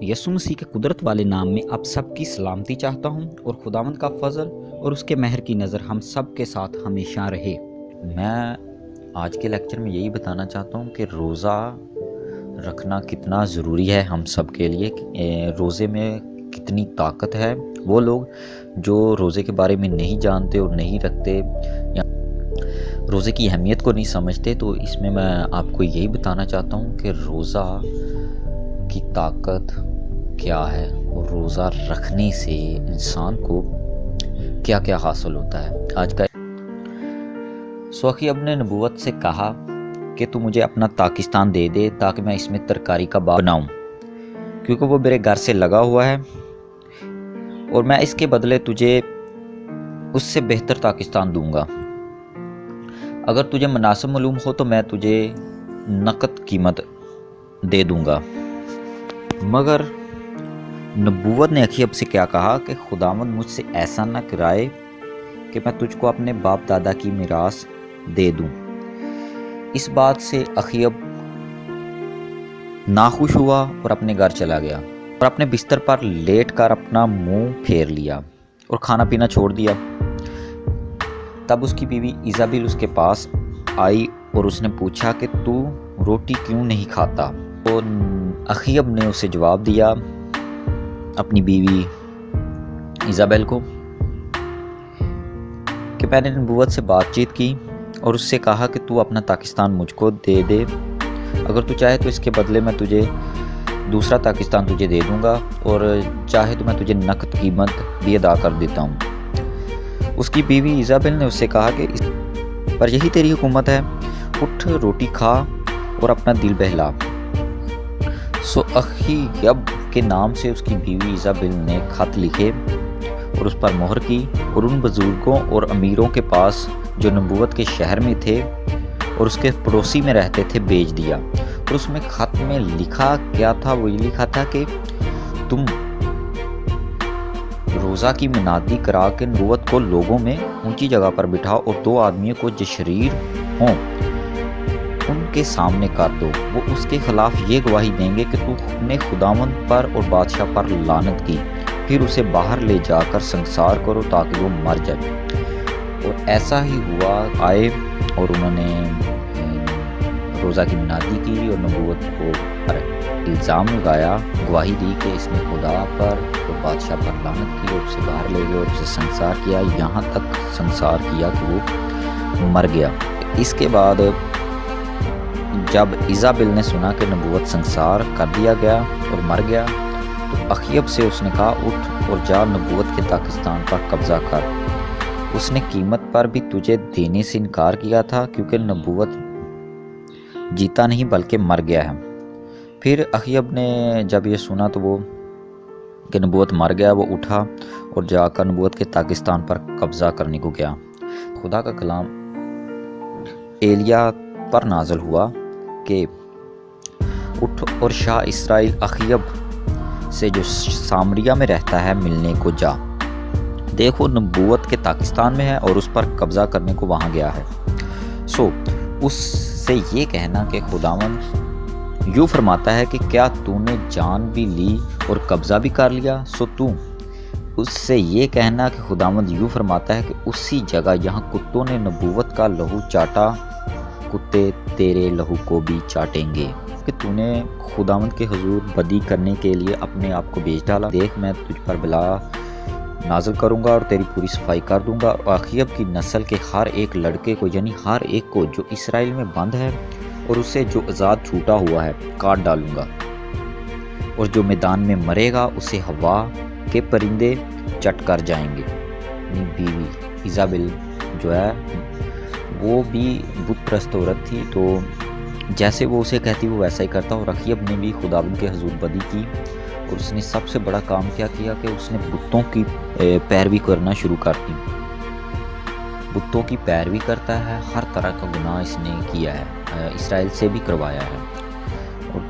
यसु मसीह के कुदरत वाले नाम में आप सबकी सलामती चाहता हूँ और खुदावंद का फजल और उसके महर की नज़र हम सब के साथ हमेशा रहे। मैं आज के लेक्चर में यही बताना चाहता हूँ कि रोज़ा रखना कितना ज़रूरी है हम सब के लिए। रोज़े में कितनी ताकत है। वो लोग जो रोज़े के बारे में नहीं जानते और नहीं रखते या रोज़े की अहमियत को नहीं समझते, तो इसमें मैं आपको यही बताना चाहता हूँ कि रोज़ा की ताकत क्या है और रोज़ा रखने से इंसान को क्या क्या हासिल होता है। आज का अखीब ने नबूवत से कहा कि तू मुझे अपना पाकिस्तान दे दे ताकि मैं इसमें तरकारी का बाग बनाऊं, क्योंकि वो मेरे घर से लगा हुआ है और मैं इसके बदले तुझे उससे बेहतर पाकिस्तान दूंगा। अगर तुझे मुनासिब मालूम हो तो मैं तुझे नकद कीमत दे दूंगा। मगर नबूवत ने अखीब से क्या कहा कि खुदावंद मुझसे ऐसा न कराए कि मैं तुझको अपने बाप दादा की मीरास दे दूं। इस बात से अखीब नाखुश हुआ और अपने घर चला गया और अपने बिस्तर पर लेट कर अपना मुंह फेर लिया और खाना पीना छोड़ दिया। तब उसकी बीवी इजाबिल उसके पास आई और उसने पूछा कि तू रोटी क्यों नहीं खाता। तो अखीब ने उसे जवाब दिया, अपनी बीवी इजाबेल को, कि मैंने नबूवत से बातचीत की और उससे कहा कि तू अपना पाकिस्तान मुझको दे दे। अगर तू चाहे तो इसके बदले मैं तुझे दूसरा पाकिस्तान तुझे दे दूंगा और चाहे तो मैं तुझे नकद कीमत भी अदा कर देता हूँ। उसकी बीवी इजाबेल ने उससे कहा कि पर यही तेरी हुकूमत है, उठ रोटी खा और अपना दिल बहला। अखीब के नाम से उसकी बीवी इजाबेल ने खत लिखे और उस पर मोहर की और उन बुजुर्गों और अमीरों के पास जो नबूवत के शहर में थे और उसके पड़ोसी में रहते थे भेज दिया। और उसमें खत में लिखा क्या था, वो ये लिखा था कि तुम रोज़ा की मुनादी करा के नबूवत को लोगों में ऊंची जगह पर बिठाओ और दो आदमियों को जो शरीर हों उनके सामने कर दो। वो उसके खिलाफ ये गवाही देंगे कि तूने खुदावंद पर और बादशाह पर लानत की। फिर उसे बाहर ले जाकर संसार करो ताकि वो मर जाए। और ऐसा ही हुआ। आए और उन्होंने रोज़ा की मुनादी की और नबूवत को पर इल्ज़ाम लगाया, गवाही दी कि इसने खुदा पर और बादशाह पर लानत की और उसे बाहर ले गए और उसे संसार किया, यहाँ तक संसार किया कि वो मर गया। इसके बाद जब इजाबेल ने सुना कि नबूवत संसार कर दिया गया और मर गया, तो अखीब से उसने कहा, उठ और जा नबूवत के पाकिस्तान पर कब्जा कर। उसने कीमत पर भी तुझे देने से इनकार किया था, क्योंकि नबूवत जीता नहीं बल्कि मर गया है। फिर अखीब ने जब ये सुना तो वो कि नबूवत मर गया, वो उठा और जाकर नबूवत के पाकिस्तान पर कब्जा करने को गया। खुदा का कलाम एलिया पर नाज़िल हुआ कि उठ और शाह इसराइल अखीब से जो सामरिया में रहता है मिलने को जा। देखो नबूवत के पाकिस्तान में है और उस पर कब्जा करने को वहाँ गया है। उससे ये कहना कि खुदावंद यूँ फरमाता है कि क्या तूने जान भी ली और कब्जा भी कर लिया। तू उससे ये कहना कि खुदावंद यूँ फरमाता है कि उसी जगह जहाँ कुत्तों ने नबूवत का लहू चाटा, कुत्ते तेरे लहू को भी चाटेंगे, कि तूने खुदावंद के हुजूर बदी करने के लिए अपने आप को बेच डाला। देख मैं तुझ पर बला नाज़िल करूंगा और तेरी पूरी सफाई कर दूंगा। और अखीब की नस्ल के हर एक लड़के को, यानी हर एक को जो इसराइल में बंद है और उसे जो आज़ाद छूटा हुआ है, काट डालूंगा। और जो मैदान में मरेगा उसे हवा के परिंदे चट कर जाएंगे। बीवी इजाबेल जो है वो भी बुत परस्त औरत थी, तो जैसे वो उसे कहती वो वैसा ही करता। और अखीब ने भी खुदावंद के हुजूर बदी की और उसने सबसे बड़ा काम क्या किया कि उसने बुतों की पैरवी करना शुरू कर दी। बुतों की पैरवी करता है, हर तरह का गुनाह इसने किया है, इसराइल से भी करवाया है। और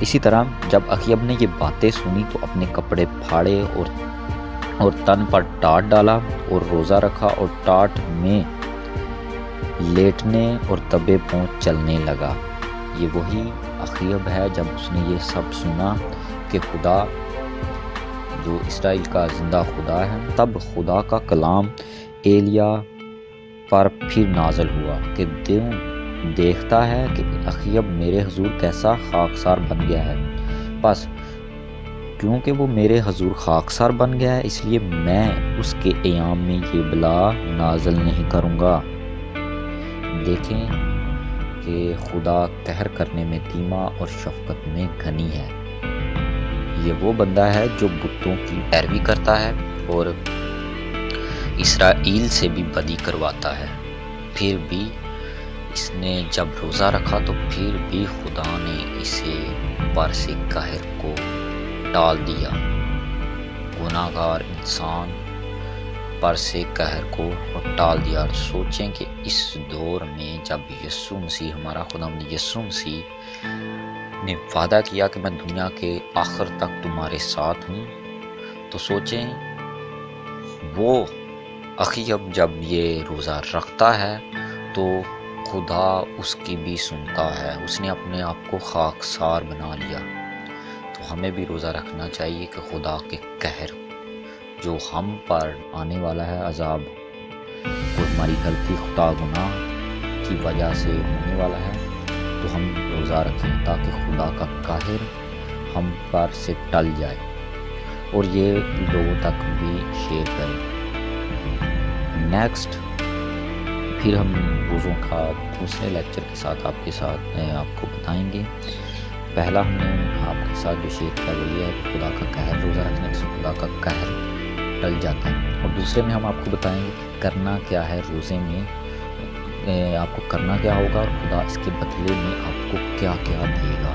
इसी तरह जब अखीब ने ये बातें सुनी तो अपने कपड़े फाड़े और तन पर टाट डाला और रोज़ा रखा और टाट में लेटने और दबे पांव चलने लगा। ये वही اخیب ہے جب اس نے یہ سب سنا کہ خدا جو اسرائیل کا زندہ خدا ہے، تب خدا کا کلام ایلیا پر پھر نازل ہوا کہ دیکھتا ہے کہ اخیب میرے حضور کیسا خاکسار بن گیا ہے، بس کیونکہ وہ میرے حضور خاکسار بن گیا ہے اس لیے میں اس کے ایام میں یہ بلا نازل نہیں کروں گا۔ دیکھیں کہ خدا قہر کرنے میں دھیما اور شفقت میں گھنی ہے۔ یہ وہ بندہ ہے جو بتوں کی پیروی کرتا ہے اور اسرائیل سے بھی بدی کرواتا ہے، پھر بھی اس نے جب روزہ رکھا تو پھر بھی خدا نے اسے برس قہر کو ٹال دیا۔ گناہ گار انسان برس قہر کو ٹال دیا۔ اور سوچیں کہ اس دور میں جب یسوع مسیح ہمارا خداوند یسوع مسیح نے وعدہ کیا کہ میں دنیا کے آخر تک تمہارے ساتھ ہوں، تو سوچیں وہ اخیب جب یہ روزہ رکھتا ہے تو خدا اس کی بھی سنتا ہے، اس نے اپنے آپ کو خاکسار بنا لیا۔ تو ہمیں بھی روزہ رکھنا چاہیے کہ خدا کے قہر جو ہم پر آنے والا ہے، عذاب اور ہماری غلطی خطا گناہ کی وجہ سے ہونے والا ہے، تو ہم روزہ رکھیں تاکہ خدا کا قہر ہم پر سے ٹل جائے اور یہ لوگوں تک بھی شیئر کریں۔ نیکسٹ پھر ہم روزوں کا دوسرے لیکچر کے ساتھ آپ کو بتائیں گے۔ پہلا ہم نے آپ کے ساتھ جو شیئر کیا وہ یہ ہے کہ خدا کا قہر، روزہ رکھنے سے خدا کا قہر ٹل جاتا ہے، اور دوسرے میں ہم آپ کو بتائیں گے کرنا کیا ہے روزے میں، آپ کو کرنا کیا ہوگا اور خدا اس کے بدلے میں آپ کو کیا کیا دے گا۔